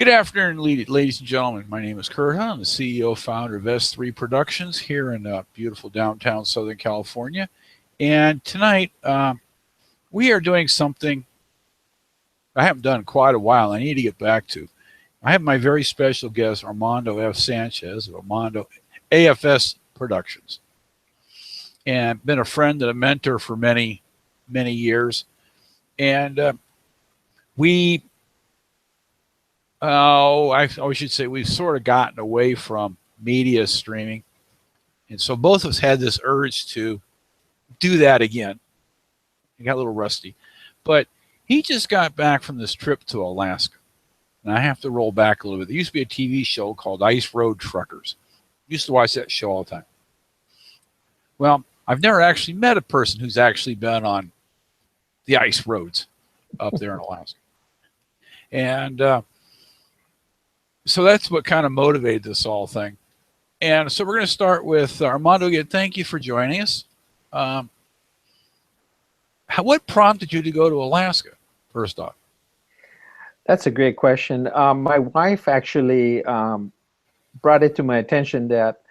Good afternoon, ladies and gentlemen. My name is Hahn. I'm the CEO, founder of S3 Productions here in beautiful downtown Southern California. And tonight, we are doing something I haven't done in quite a while. I need to get back to. I have my very special guest, Armando F. Sanchez of Armando AFS Productions, and been a friend and a mentor for many, many years. And we I should say we've sort of gotten away from media streaming. And so both of us had this urge to do that again. I got a little rusty. But he just got back from this trip to Alaska. And I have to roll back a little bit. There used to be a TV show called Ice Road Truckers. Used to watch that show all the time. Well, I've never actually met a person who's actually been on the ice roads up there in Alaska. And so that's what kind of motivated this whole thing. And so we're going to start with Armando again. Thank you for joining us. What prompted you to go to Alaska, first off? That's a great question. My wife actually brought it to my attention that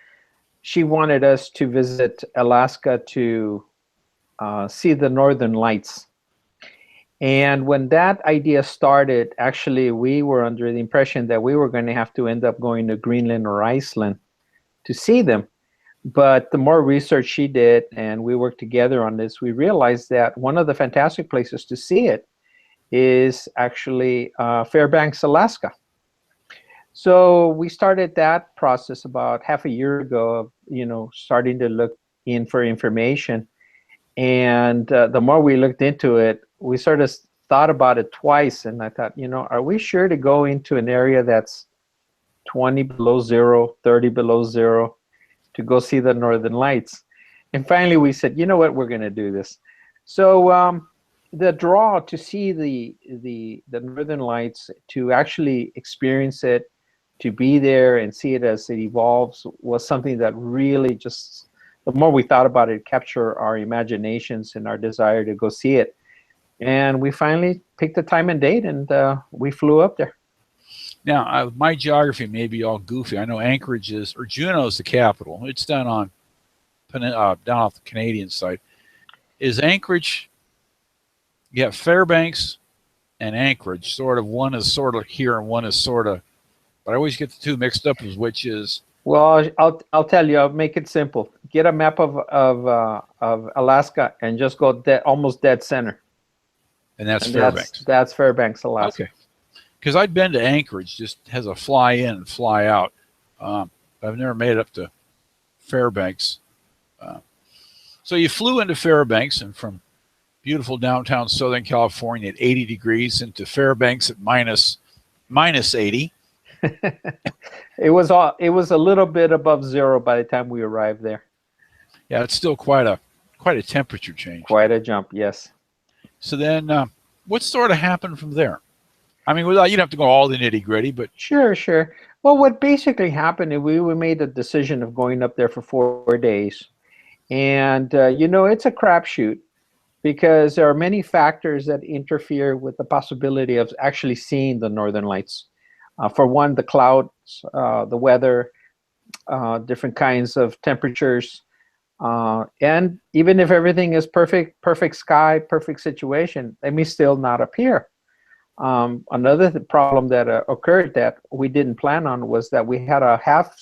she wanted us to visit Alaska to see the Northern Lights. And when that idea started, actually, we were under the impression that we were going to have to end up going to Greenland or Iceland to see them. But the more research she did, and we worked together on this, we realized that one of the fantastic places to see it is actually Fairbanks, Alaska. So we started that process about half a year ago of, starting to look in for information. And the more we looked into it, we sort of thought about it twice. And I thought, are we sure to go into an area that's 20 below zero, 30 below zero to go see the Northern Lights? And finally we said, you know what, we're going to do this. So the draw to see the Northern Lights, to actually experience it, to be there and see it as it evolves, was something that really just, the more we thought about it, captured our imaginations and our desire to go see it. And we finally picked a time and date, and we flew up there. Now, my geography may be all goofy. I know Anchorage is, or Juneau is the capital. It's down on down off the Canadian side. Is Anchorage? You have Fairbanks and Anchorage. Sort of, one is sort of here, and one is sort of. But I always get the two mixed up. As which is? Well, I'll tell you. I'll make it simple. Get a map of Alaska and just go almost dead center. And that's Fairbanks. That's Fairbanks, Alaska. Okay. Because I've been to Anchorage, just has a fly in and fly out. I've never made it up to Fairbanks. So you flew into Fairbanks, and from beautiful downtown Southern California at 80 degrees into Fairbanks at minus 80. It was a little bit above zero by the time we arrived there. Yeah, it's still quite a temperature change. Quite a jump, yes. So then, what sort of happened from there? I mean, you don't have to go all the nitty gritty, but sure. Well, what basically happened is we made a decision of going up there for 4 days, and it's a crapshoot because there are many factors that interfere with the possibility of actually seeing the Northern Lights. For one, the clouds, the weather, different kinds of temperatures. And even if everything is perfect sky, perfect situation, they may still not appear. Another problem that occurred that we didn't plan on was that we had a half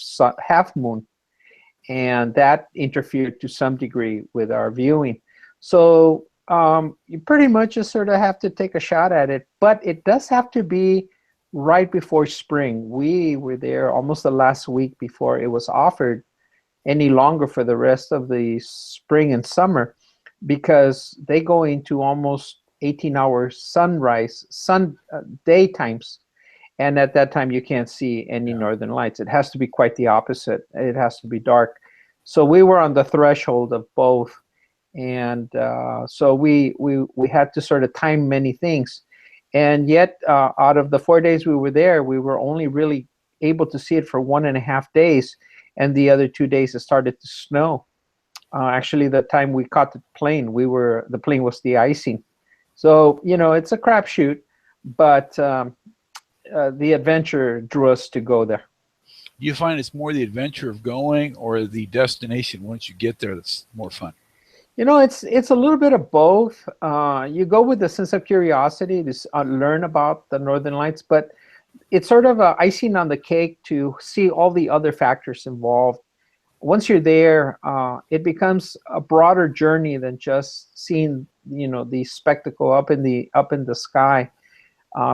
moon, and that interfered to some degree with our viewing. So you pretty much just sort of have to take a shot at it, but it does have to be right before spring. We were there almost the last week before it was offered any longer for the rest of the spring and summer, because they go into almost 18-hour daytimes, and at that time you can't see any Northern Lights. It has to be quite the opposite. It has to be dark. So we were on the threshold of both, and so we had to sort of time many things. And yet, out of the 4 days we were there, we were only really able to see it for 1.5 days. And the other 2 days it started to snow. Actually, the time we caught the plane, the plane was de-icing. So, it's a crapshoot, but the adventure drew us to go there. Do you find it's more the adventure of going or the destination once you get there that's more fun? You know, it's a little bit of both. You go with a sense of curiosity to learn about the Northern Lights, but it's sort of a icing on the cake to see all the other factors involved. Once you're there, it becomes a broader journey than just seeing, you know, the spectacle up in the sky,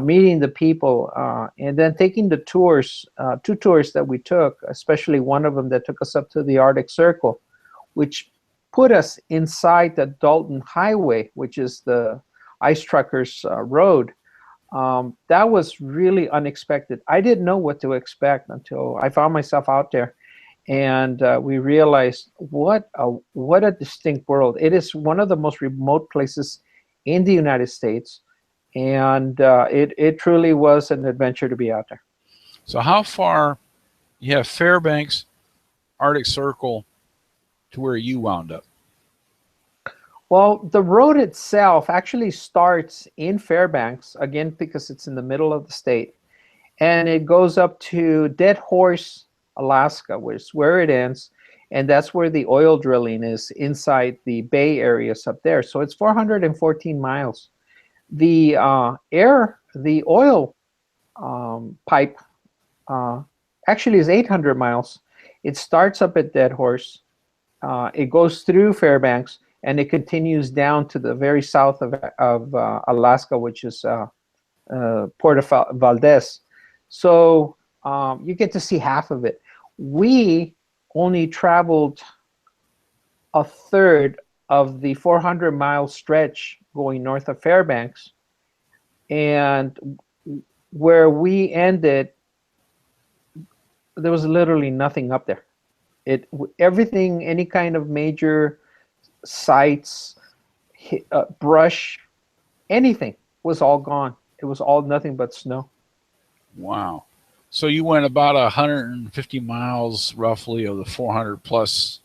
meeting the people, and then taking the tours. Two tours that we took, especially one of them that took us up to the Arctic Circle, which put us inside the Dalton Highway, which is the ice truckers' road. That was really unexpected. I didn't know what to expect until I found myself out there, and we realized what a distinct world. It is one of the most remote places in the United States, and it truly was an adventure to be out there. So how far you have Fairbanks, Arctic Circle to where you wound up? Well, the road itself actually starts in Fairbanks, again, because it's in the middle of the state, and it goes up to Dead Horse, Alaska, which is where it ends, and that's where the oil drilling is inside the Bay areas up there. So it's 414 miles. The the oil pipe actually is 800 miles. It starts up at Dead Horse. It goes through Fairbanks, and it continues down to the very south of Alaska, which is Port of Valdez. So you get to see half of it. We only traveled a third of the 400-mile stretch going north of Fairbanks, and where we ended, there was literally nothing up there. Everything, any kind of major sites, brush, anything was all gone. It was all nothing but snow. Wow. So you went about 150 miles roughly of the 400 plus.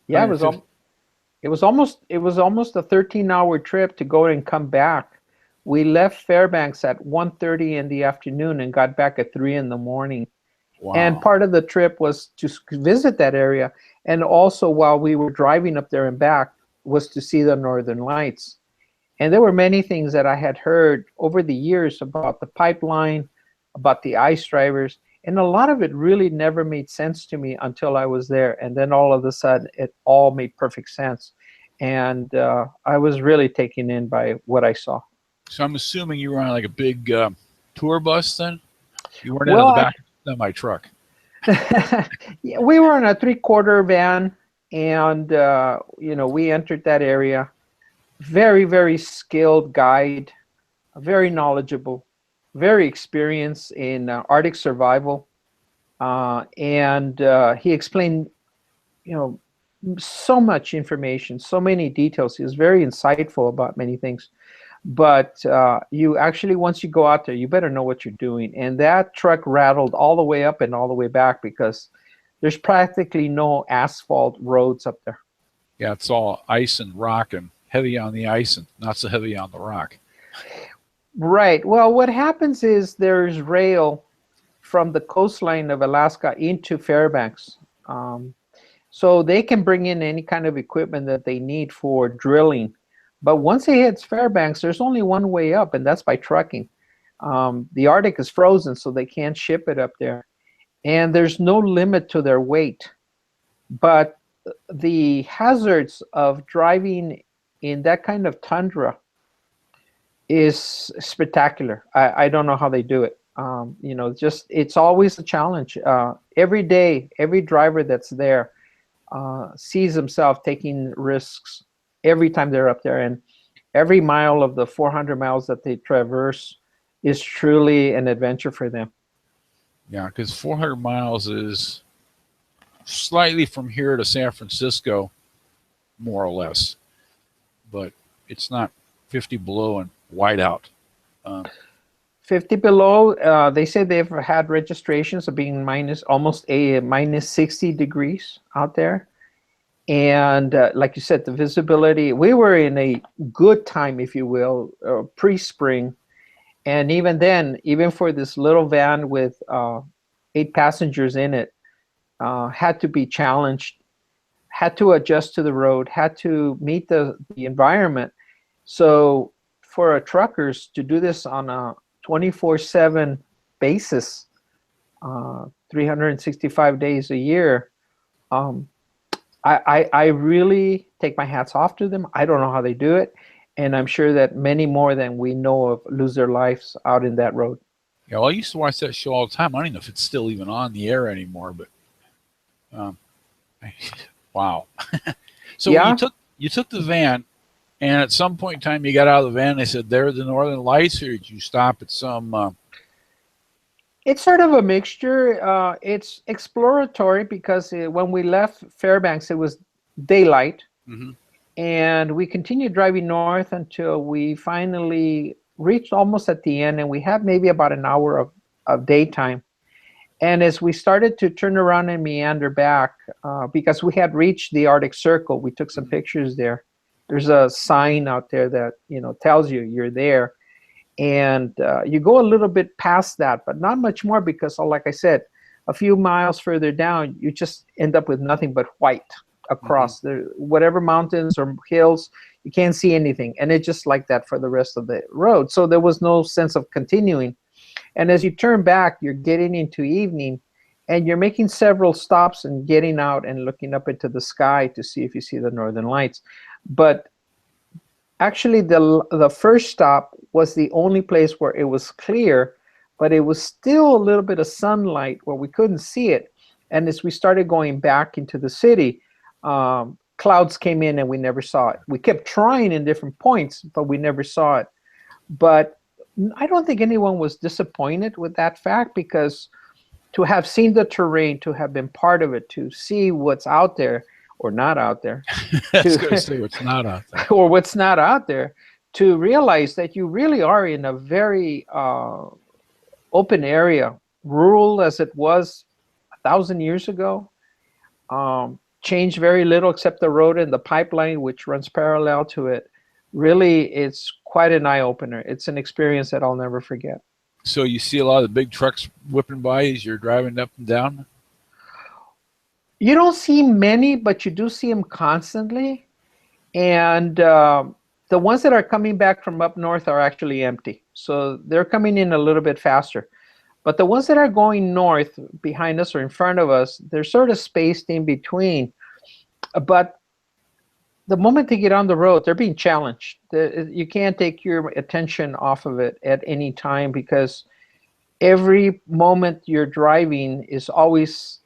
Yeah, it was almost a 13-hour trip to go and come back. We left Fairbanks at 1:30 in the afternoon and got back at 3 in the morning. Wow. And part of the trip was to visit that area, and also while we were driving up there and back was to see the Northern Lights. And there were many things that I had heard over the years about the pipeline, about the ice drivers, and a lot of it really never made sense to me until I was there. And then all of a sudden, it all made perfect sense. And I was really taken in by what I saw. So I'm assuming you were on like a big tour bus then? You weren't in Well, the back of my truck. yeah, we were in a 3/4 van, and we entered that area. Very, very skilled guide, very knowledgeable, very experienced in Arctic survival, and he explained, so much information, so many details. He was very insightful about many things. But you actually, once you go out there, you better know what you're doing. And that truck rattled all the way up and all the way back because there's practically no asphalt roads up there. Yeah, it's all ice and rock, and heavy on the ice and not so heavy on the rock. Right. Well, what happens is there's rail from the coastline of Alaska into Fairbanks. So they can bring in any kind of equipment that they need for drilling. But once it hits Fairbanks, there's only one way up, and that's by trucking. The Arctic is frozen, so they can't ship it up there. And there's no limit to their weight. But the hazards of driving in that kind of tundra is spectacular. I don't know how they do it. It's always a challenge. Every day, every driver that's there sees himself taking risks every time they're up there, and every mile of the 400 miles that they traverse is truly an adventure for them. Yeah, because 400 miles is slightly from here to San Francisco, more or less, but it's not 50 below and white out. 50 below, they say they've had registrations of being almost minus 60 degrees out there. And like you said, the visibility, we were in a good time, if you will, pre-spring, And even then, even for this little van with 8 passengers in it, had to be challenged, had to adjust to the road, had to meet the environment. So for truckers to do this on a 24/7 basis, 365 days a year, um, I really take my hats off to them. I don't know how they do it. And I'm sure that many more than we know of lose their lives out in that road. Yeah, well, I used to watch that show all the time. I don't even know if it's still even on the air anymore, but um, wow. So when Yeah, you took the van, and at some point in time you got out of the van. They said there are the Northern Lights, or did you stop at some? it's sort of a mixture. It's exploratory because when we left Fairbanks, it was daylight, Mhm. and we continued driving north until we finally reached almost at the end, and we had maybe about an hour of daytime. And as we started to turn around and meander back, because we had reached the Arctic Circle, we took some Mhm. pictures there. There's a sign out there that tells you you're there, and you go a little bit past that, but not much more because, like I said, a few miles further down, you just end up with nothing but white Mhm. across the whatever mountains or hills. You can't see anything, and it's just like that for the rest of the road. So there was no sense of continuing. And as you turn back, you're getting into evening, and you're making several stops and getting out and looking up into the sky to see if you see the northern lights. But actually, the first stop was the only place where it was clear, but it was still a little bit of sunlight where we couldn't see it. And as we started going back into the city, clouds came in and we never saw it. We kept trying in different points, but we never saw it. But I don't think anyone was disappointed with that fact, because to have seen the terrain, to have been part of it, to see what's out there or not out there, I was going to to say what's not out there. or what's not out there, to realize that you really are in a very open area, rural as it was 1,000 years ago. Changed very little except the road and the pipeline, which runs parallel to it. Really, it's quite an eye opener. It's an experience that I'll never forget. So you see a lot of the big trucks whipping by as you're driving up and down. You don't see many, but you do see them constantly. And the ones that are coming back from up north are actually empty. So they're coming in a little bit faster. But the ones that are going north behind us or in front of us, they're sort of spaced in between. But the moment they get on the road, they're being challenged. You can't take your attention off of it at any time, because every moment you're driving is always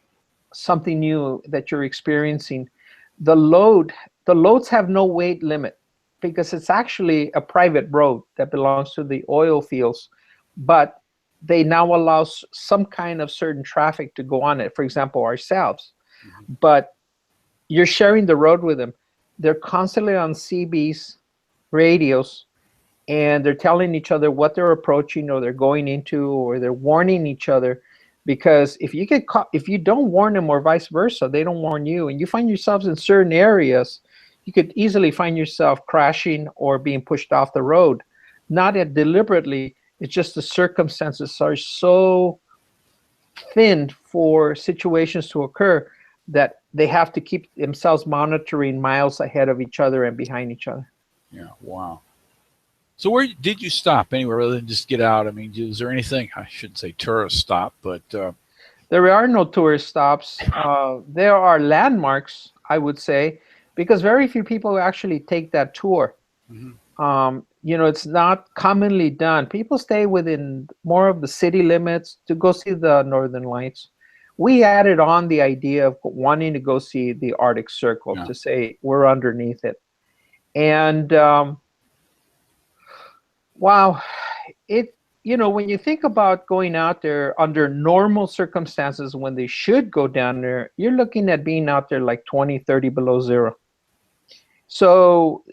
something new that you're experiencing. The load, the loads have no weight limit because it's actually a private road that belongs to the oil fields, but they now allow some kind of certain traffic to go on it, for example, ourselves. Mhm. But you're sharing the road with them. They're constantly on CBs, radios, and they're telling each other what they're approaching or they're going into, or they're warning each other. Because if you get caught, if you don't warn them or vice versa, they don't warn you, and you find yourselves in certain areas, you could easily find yourself crashing or being pushed off the road. Not deliberately, it's just the circumstances are so thin for situations to occur that they have to keep themselves monitoring miles ahead of each other and behind each other. Yeah. Wow. So where did you stop anywhere other than just get out? I mean, is there anything? I shouldn't say tourist stop, but There are no tourist stops. There are landmarks, I would say, because very few people actually take that tour. mhm. It's not commonly done. People stay within more of the city limits to go see the Northern Lights. We added on the idea of wanting to go see the Arctic Circle Yeah. to say we're underneath it. And wow, when you think about going out there under normal circumstances when they should go down there, you're looking at being out there like 20, 30 below zero. So,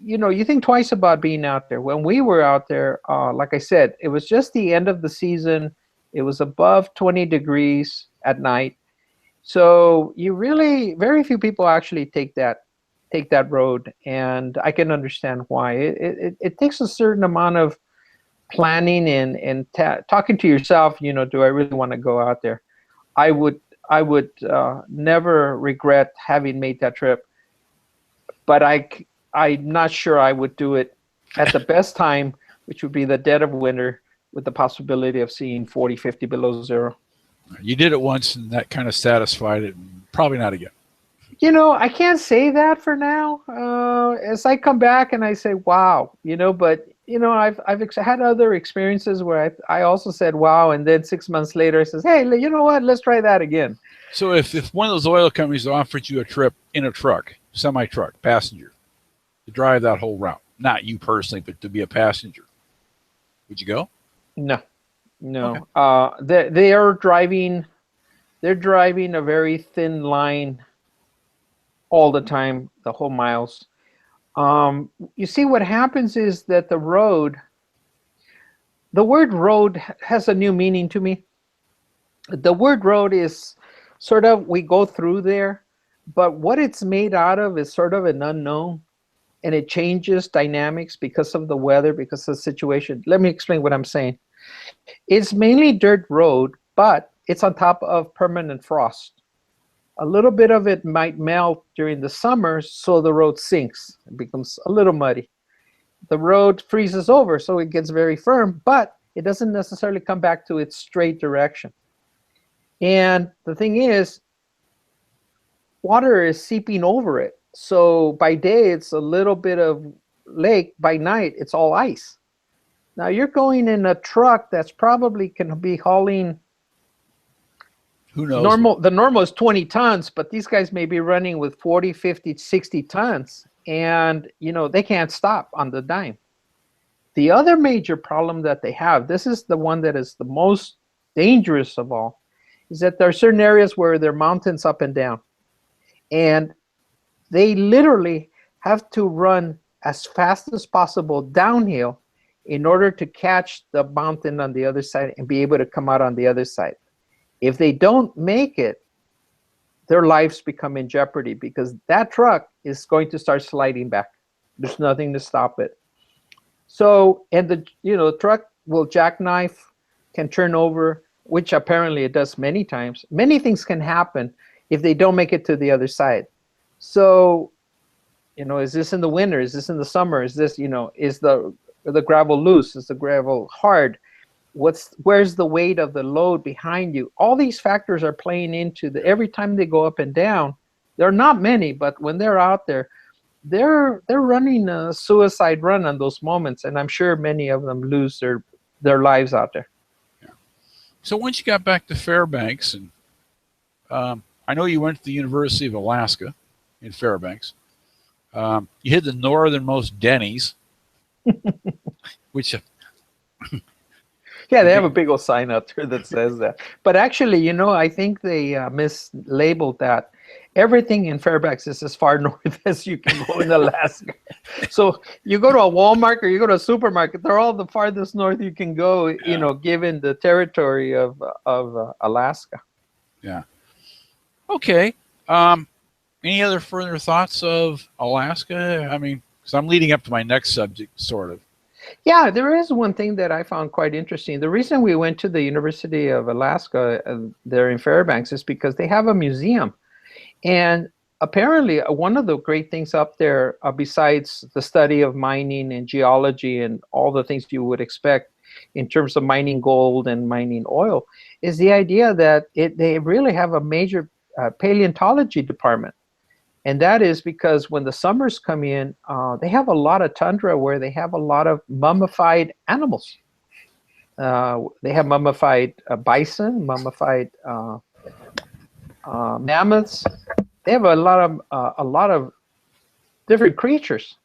you think twice about being out there. When we were out there, like I said, it was just the end of the season. It was above 20 degrees at night. So very few people actually take that road, and I can understand why. It takes a certain amount of planning and talking to yourself, do I really want to go out there? I would never regret having made that trip, but I'm not sure I would do it at the best time, which would be the dead of winter, with the possibility of seeing 40, 50 below zero. You did it once, and that kind of satisfied it. Probably not again. I can't say that for now. As I come back and I say, wow, but I've had other experiences where I also said, wow, and then 6 months later I says, hey, you know what? Let's try that again. So if one of those oil companies offered you a trip in a truck, semi-truck, passenger, to drive that whole route, not you personally, but to be a passenger, would you go? No. Okay. They're driving a very thin line all the time, the whole miles. You see, what happens is that the word road has a new meaning to me. The word road is sort of, we go through there, but what it's made out of is sort of an unknown, and it changes dynamics because of the weather, because of the situation. Let me explain what I'm saying. It's mainly dirt road, but it's on top of permanent frost. A little bit of it might melt during the summer, so the road sinks. It becomes a little muddy. The road freezes over, so it gets very firm, but it doesn't necessarily come back to its straight direction. And the thing is, water is seeping over it. So by day, it's a little bit of lake. By night, it's all ice. Now, you're going in a truck that's probably can be hauling, who knows? The normal is 20 tons, but these guys may be running with 40, 50, 60 tons, and they can't stop on the dime. The other major problem that they have, this is the one that is the most dangerous of all, is that there are certain areas where there are mountains up and down, and they literally have to run as fast as possible downhill in order to catch the mountain on the other side and be able to come out on the other side. If they don't make it, their lives become in jeopardy, because that truck is going to start sliding back. There's nothing to stop it. So, and the truck will jackknife, can turn over, which apparently it does many times. Many things can happen if they don't make it to the other side. So, is this in the winter? Is this in the summer? Is this, is the gravel loose? Is the gravel hard? Where's the weight of the load behind you? All these factors are playing into every time they go up and down. There are not many, but when they're out there, they're running a suicide run on those moments, and I'm sure many of them lose their lives out there. Yeah. So once you got back to Fairbanks, and I know you went to the University of Alaska in Fairbanks. You hit the northernmost Denny's, which yeah, they have a big old sign out there that says that. But actually, I think they mislabeled that. Everything in Fairbanks is as far north as you can go in Alaska. So you go to a Walmart or you go to a supermarket, they're all the farthest north you can go, given the territory of Alaska. Yeah. Okay. Any other further thoughts of Alaska? I mean, because I'm leading up to my next subject, sort of. Yeah, there is one thing that I found quite interesting. The reason we went to the University of Alaska there in Fairbanks is because they have a museum. And apparently, one of the great things up there, besides the study of mining and geology and all the things you would expect in terms of mining gold and mining oil, is the idea that they really have a major paleontology department. And that is because when the summers come in, they have a lot of tundra where they have a lot of mummified animals. They have mummified bison, mummified mammoths. They have a lot of different creatures.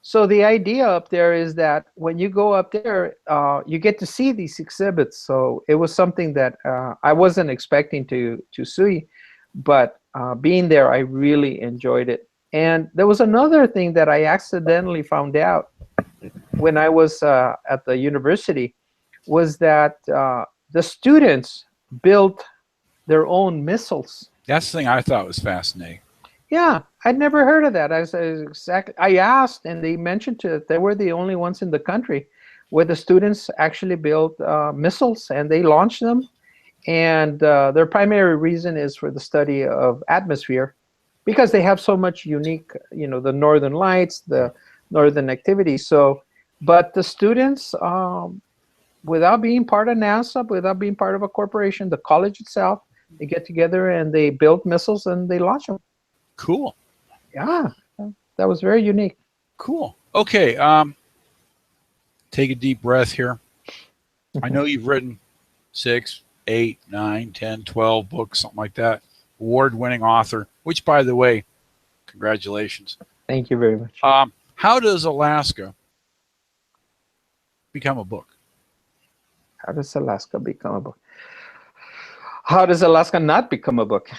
So the idea up there is that when you go up there, you get to see these exhibits. So it was something that I wasn't expecting to see, but being there, I really enjoyed it. And there was another thing that I accidentally found out when I was at the university, was that the students built their own missiles. That's the thing I thought was fascinating. Yeah, I'd never heard of that. I asked, and they mentioned that they were the only ones in the country where the students actually build missiles and they launch them. And their primary reason is for the study of atmosphere, because they have so much unique, the northern lights, the northern activity. So, but the students, without being part of NASA, without being part of a corporation, the college itself, they get together and they build missiles and they launch them. Cool. Yeah, that was very unique. Cool. Okay. Take a deep breath here. I know you've written 6, 8, 9, 10, 12 books, something like that. Award-winning author, which, by the way, congratulations. Thank you very much. How does Alaska become a book? How does Alaska become a book? How does Alaska not become a book?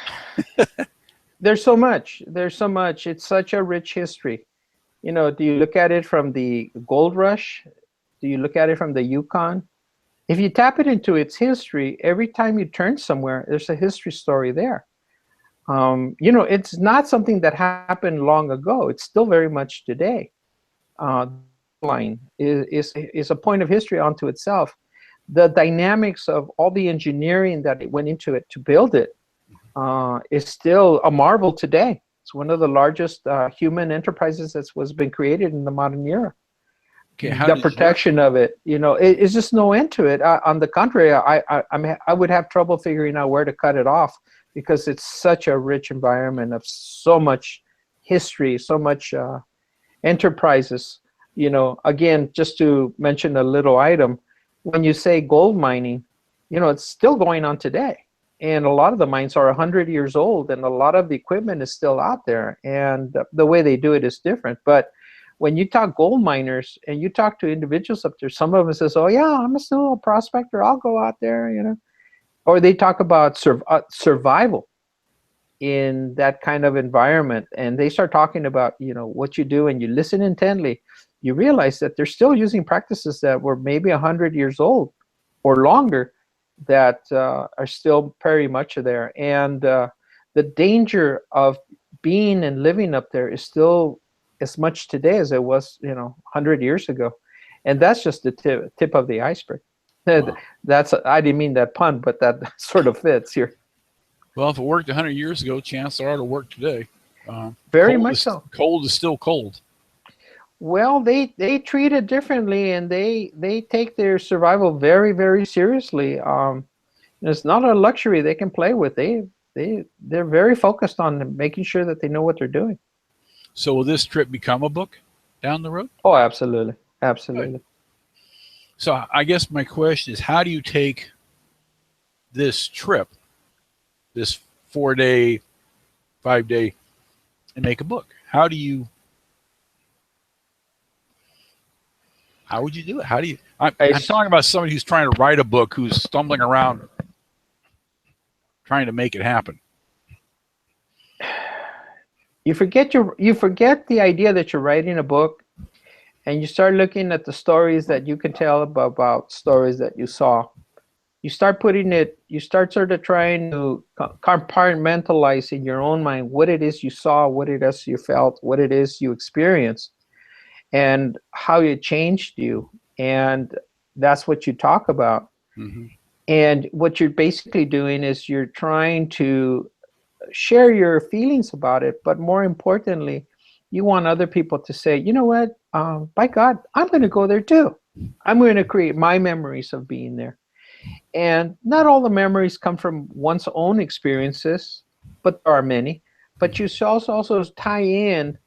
There's so much. There's so much. It's such a rich history. Do you look at it from the gold rush? Do you look at it from the Yukon? If you tap it into its history, every time you turn somewhere, there's a history story there. It's not something that happened long ago. It's still very much today. Line is a point of history unto itself. The dynamics of all the engineering that went into it to build it is still a marvel today. It's one of the largest human enterprises that was been created in the modern era. Okay, the protection of it, it's just no end to it. On the contrary, I would have trouble figuring out where to cut it off, because it's such a rich environment of so much history, so much enterprises. Again, just to mention a little item, when you say gold mining, it's still going on today. And a lot of the mines are 100 years old, and a lot of the equipment is still out there. And the way they do it is different. But when you talk gold miners and you talk to individuals up there, some of them says, "Oh yeah, I'm still a prospector. I'll go out there," Or they talk about survival in that kind of environment, and they start talking about what you do, and you listen intently. You realize that they're still using practices that were maybe 100 years old or longer, that are still very much there. And the danger of being and living up there is still as much today as it was 100 years ago. And that's just the tip of the iceberg. Wow. I didn't mean that pun, but that sort of fits here. Well, if it worked 100 years ago, chances are it'll work today. Very much so. Cold is still cold. Well, they treat it differently, and they take their survival very, very seriously. It's not a luxury they can play with. They're very focused on making sure that they know what they're doing. So will this trip become a book down the road? Oh, absolutely. Absolutely. Right. So I guess my question is, how do you take this trip, this 4-day, 5-day, and make a book? How would you do it? How do you? I'm talking about somebody who's trying to write a book, who's stumbling around trying to make it happen. You forget the idea that you're writing a book, and you start looking at the stories that you can tell about stories that you saw. You start sort of trying to compartmentalize in your own mind what it is you saw, what it is you felt, what it is you experienced, and how it changed you. And that's what you talk about. Mm-hmm. And what you're basically doing is you're trying to share your feelings about it, but more importantly, you want other people to say, you know what, by God, I'm going to go there too. I'm going to create my memories of being there. And not all the memories come from one's own experiences, but there are many. But you should also tie in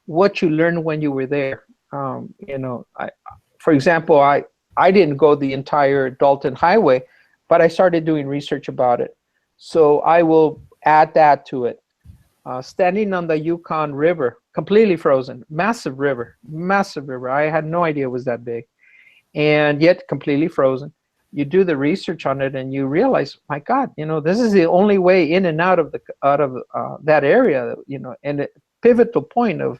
what you learned when you were there. For example, I didn't go the entire Dalton Highway, but I started doing research about it. So I will add that to it. Standing on the Yukon River, completely frozen, massive river. I had no idea it was that big, and yet completely frozen. You do the research on it, and you realize, my God, this is the only way in and out of that area, and the pivotal point of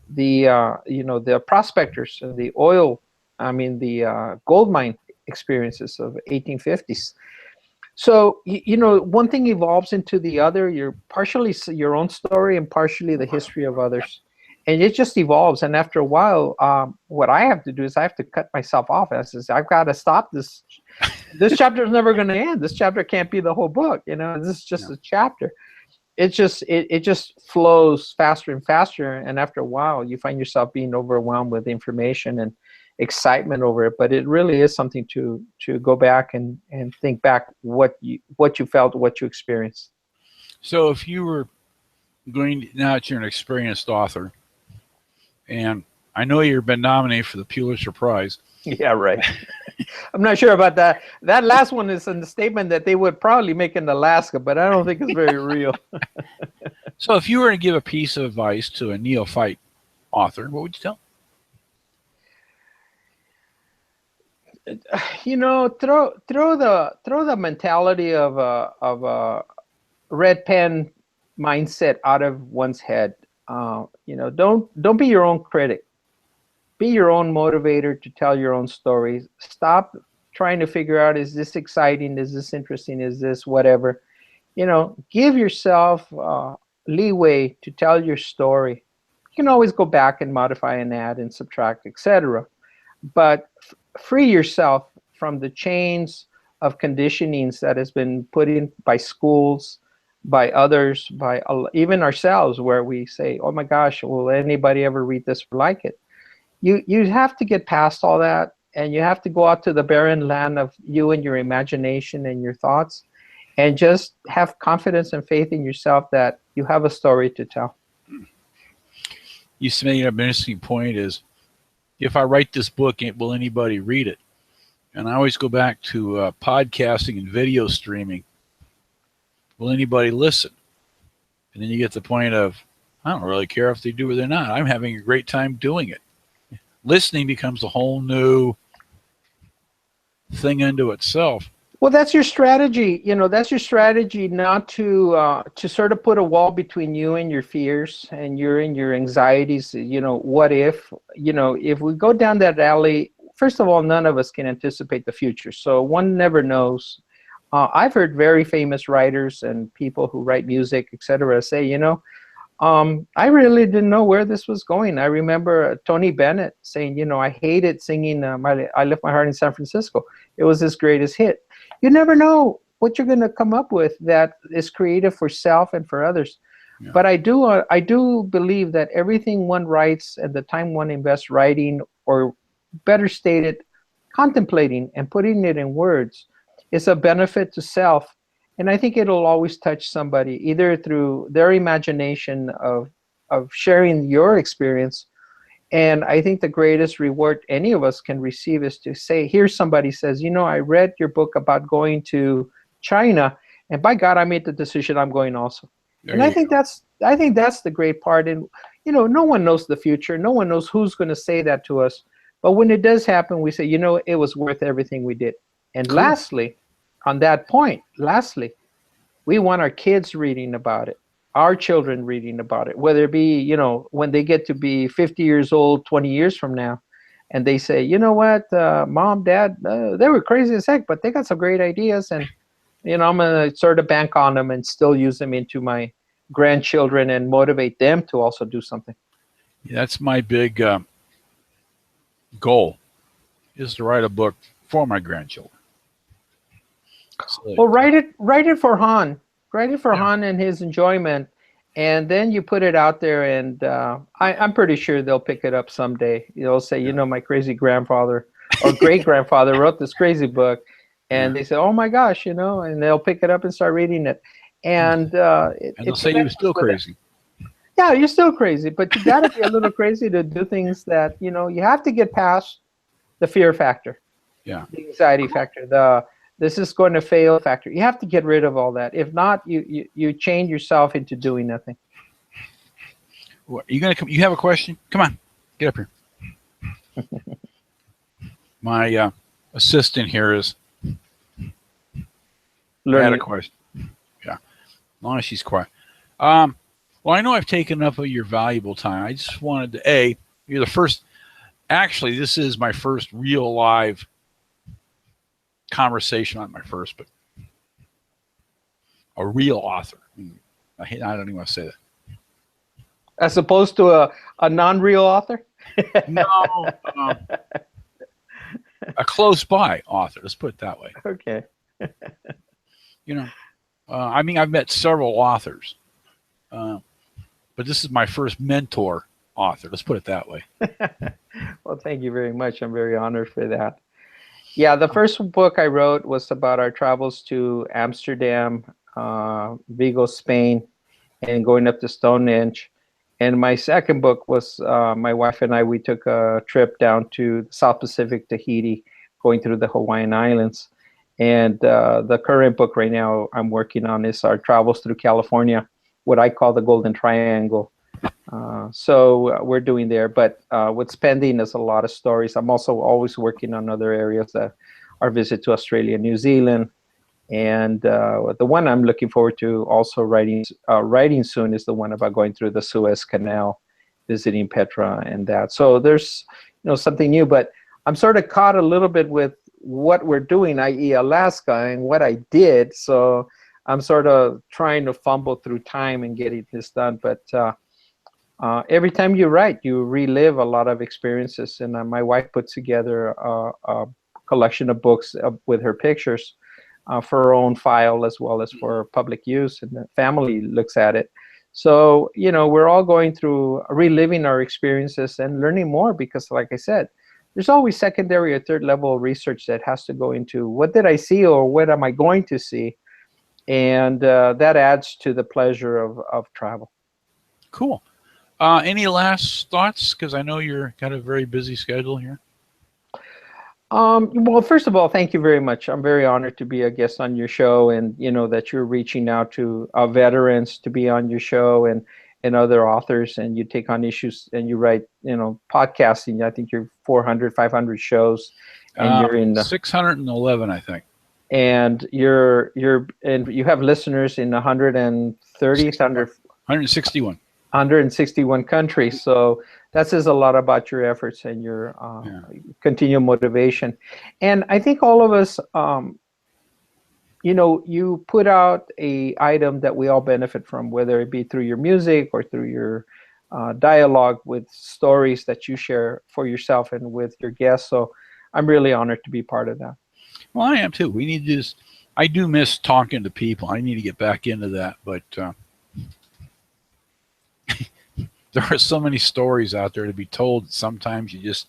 the prospectors, the gold mine experiences of 1850s. So, one thing evolves into the other. You're partially your own story and partially the history of others. and it just evolves. And after a while, what I have to do is I have to cut myself off. I says, I've got to stop this. This chapter is never going to end. This chapter can't be the whole book. This is just a chapter. It just flows faster and faster. And after a while, you find yourself being overwhelmed with information and excitement over it. But it really is something to go back and think back what you felt, what you experienced. So if you were now that you're an experienced author, and I know you've been nominated for the Pulitzer Prize. Yeah, right. I'm not sure about that. That last one is in the statement that they would probably make in Alaska, but I don't think it's very real. So if you were to give a piece of advice to a neophyte author, what would you tell Throw the mentality of a red pen mindset out of one's head. Don't be your own critic. Be your own motivator to tell your own stories. Stop trying to figure out, is this exciting? Is this interesting? Is this whatever? Give yourself leeway to tell your story. You can always go back and modify and add and subtract, etc. But free yourself from the chains of conditionings that has been put in by schools, by others, by even ourselves, where we say, oh my gosh, will anybody ever read this or like it? You have to get past all that, and you have to go out to the barren land of you and your imagination and your thoughts, and just have confidence and faith in yourself that you have a story to tell. You made an interesting point is, if I write this book, will anybody read it? And I always go back to podcasting and video streaming. Will anybody listen? And then you get to the point of, I don't really care if they do it or not. I'm having a great time doing it. Listening becomes a whole new thing unto itself. Well, that's your strategy. That's your strategy, not to sort of put a wall between you and your fears and your anxieties. What if we go down that alley? First of all, none of us can anticipate the future, so one never knows. I've heard very famous writers and people who write music, etc., say, I really didn't know where this was going. I remember Tony Bennett saying, I hated singing I Left My Heart in San Francisco. It was his greatest hit. You never know what you're going to come up with that is creative for self and for others. Yeah. But I do believe that everything one writes and the time one invests writing, or better stated, contemplating and putting it in words, is a benefit to self. And I think it'll always touch somebody, either through their imagination of sharing your experience. And I think the greatest reward any of us can receive is to say, here somebody says, I read your book about going to China, and by God, I made the decision I'm going also. And I think that's the great part. And no one knows the future. No one knows who's going to say that to us. But when it does happen, we say, it was worth everything we did. And cool. Lastly, on that point, we want our kids reading about it, our children reading about it, whether it be, when they get to be 50 years old, 20 years from now, and they say, what, Mom, Dad, they were crazy as heck, but they got some great ideas, and, I'm going to sort of bank on them and still use them into my grandchildren and motivate them to also do something. Yeah, that's my big goal, is to write a book for my grandchildren. Well, write it for Hahn. Write it for Hahn and his enjoyment, and then you put it out there, and I'm pretty sure they'll pick it up someday. They'll say, my crazy grandfather or great grandfather wrote this crazy book, and they say, oh my gosh, and they'll pick it up and start reading it, and they'll say you're still crazy. Yeah, you're still crazy, but you got to be a little crazy to do things that you have to get past the fear factor, the anxiety factor, this is going to fail factor. You have to get rid of all that. If not, you chain yourself into doing nothing. What, are you gonna come? You have a question? Come on, get up here. My assistant here is had a question. Yeah, as long as she's quiet. Well, I know I've taken up of your valuable time. I just wanted to you're the first. Actually, this is my first real live conversation, not my first, but a real author. I don't even want to say that. As opposed to a non-real author? No, a close by author. Let's put it that way. Okay. You know, I mean, I've met several authors, but this is my first mentor author. Let's put it that way. Well, thank you very much. I'm very honored for that. Yeah, the first book I wrote was about our travels to Amsterdam, Vigo, Spain, and going up to Stonehenge. And my second book was my wife and I, we took a trip down to the South Pacific, Tahiti, going through the Hawaiian Islands. And the current book right now I'm working on is our travels through California, what I call the Golden Triangle. So we're doing there, but what's pending is a lot of stories. I'm also always working on other areas, our visit to Australia, New Zealand, and the one I'm looking forward to also writing soon is the one about going through the Suez Canal, visiting Petra and that. So there's something new, but I'm sort of caught a little bit with what we're doing, i.e. Alaska, and what I did. So I'm sort of trying to fumble through time and getting this done, but every time you write, you relive a lot of experiences. And my wife put together a collection of books with her pictures for her own file as well as for public use, and the family looks at it. So, we're all going through reliving our experiences and learning more because, like I said, there's always secondary or third level research that has to go into what did I see or what am I going to see? And that adds to the pleasure of travel. Cool. Any last thoughts? Because I know you're got a very busy schedule here. Well, first of all, thank you very much. I'm very honored to be a guest on your show, and that you're reaching out to veterans to be on your show and other authors, and you take on issues and you write, podcasting. I think you're 400, 500 shows, and you're in 611, I think. And and you have listeners in 161. 161 countries. So that says a lot about your efforts and your continual motivation. And I think all of us, you put out a item that we all benefit from, whether it be through your music or through your dialogue with stories that you share for yourself and with your guests. So I'm really honored to be part of that. Well, I am too. We need to just, I do miss talking to people. I need to get back into that, but there are so many stories out there to be told. Sometimes you just,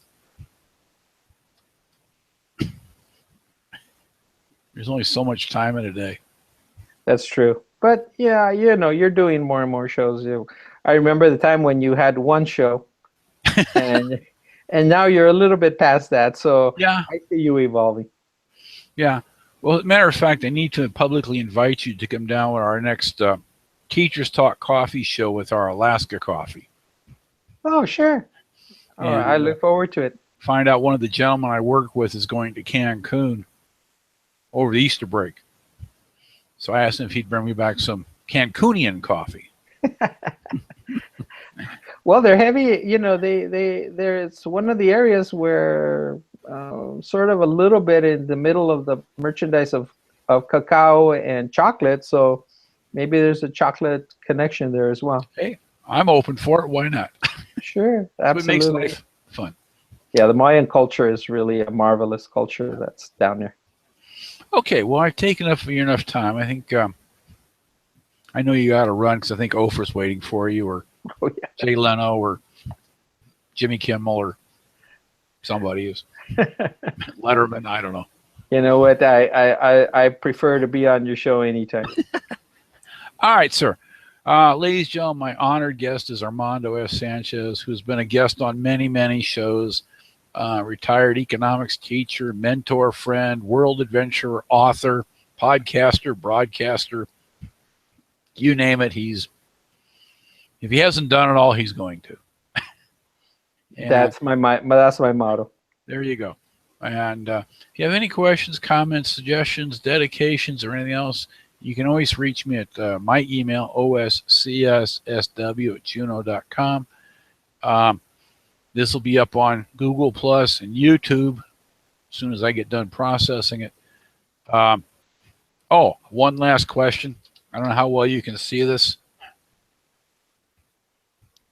there's only so much time in a day. That's true. But yeah, you're doing more and more shows. I remember the time when you had one show and now you're a little bit past that. So yeah, I see you evolving. Yeah. Well, as a matter of fact, I need to publicly invite you to come down with our next Teachers Talk Coffee show with our Alaska coffee. Oh, sure. All right. I look forward to it. Find out one of the gentlemen I work with is going to Cancun over the Easter break. So I asked him if he'd bring me back some Cancunian coffee. Well, they're heavy. There's one of the areas where sort of a little bit in the middle of the merchandise of cacao and chocolate. So maybe there's a chocolate connection there as well. Hey, I'm open for it. Why not? Sure. Absolutely. It makes life fun. Yeah, the Mayan culture is really a marvelous culture that's down there. Okay, well, I've taken up for you enough time. I think I know you got to run because I think Oprah's waiting for you, or Jay Leno, or Jimmy Kimmel, or somebody is. Letterman, I don't know. You know what? I prefer to be on your show anytime. All right, sir. Ladies and gentlemen, my honored guest is Armando S. Sanchez, who's been a guest on many, many shows. Retired economics teacher, mentor, friend, world adventurer, author, podcaster, broadcaster. You name it, if he hasn't done it all, he's going to. That's my motto. There you go. And if you have any questions, comments, suggestions, dedications, or anything else, you can always reach me at my email, oscssw@juno.com. This will be up on Google Plus and YouTube as soon as I get done processing it. One last question. I don't know how well you can see this.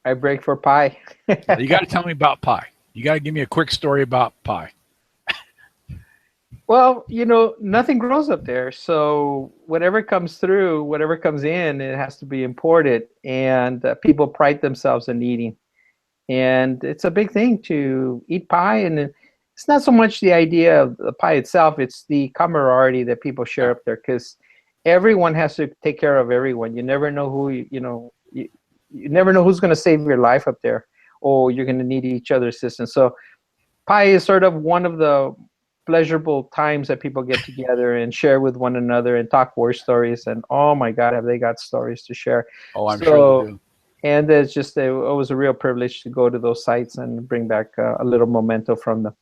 I break for pie. You got to tell me about pie. You got to give me a quick story about pie. Well, nothing grows up there. So whatever comes through, whatever comes in, it has to be imported. And people pride themselves in eating. And it's a big thing to eat pie. And it's not so much the idea of the pie itself, it's the camaraderie that people share up there, because everyone has to take care of everyone. You never know who, you never know who's going to save your life up there, or you're going to need each other's assistance. So pie is sort of one of the pleasurable times that people get together and share with one another and talk war stories. And oh my God, have they got stories to share. Oh, I'm sure they do. And it's just, it was a real privilege to go to those sites and bring back a little memento from them.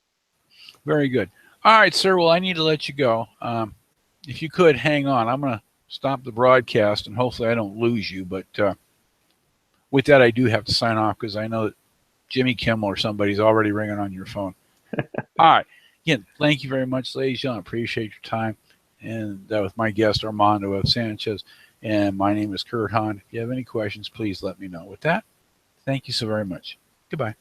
Very good. All right, sir. Well, I need to let you go. If you could hang on, I'm going to stop the broadcast, and hopefully I don't lose you. But with that, I do have to sign off because I know that Jimmy Kimmel or somebody's already ringing on your phone. All right. Again, thank you very much, ladies and gentlemen. Appreciate your time. And with my guest, Armando Sanchez. And my name is Kurt Hahn. If you have any questions, please let me know. With that, thank you so very much. Goodbye.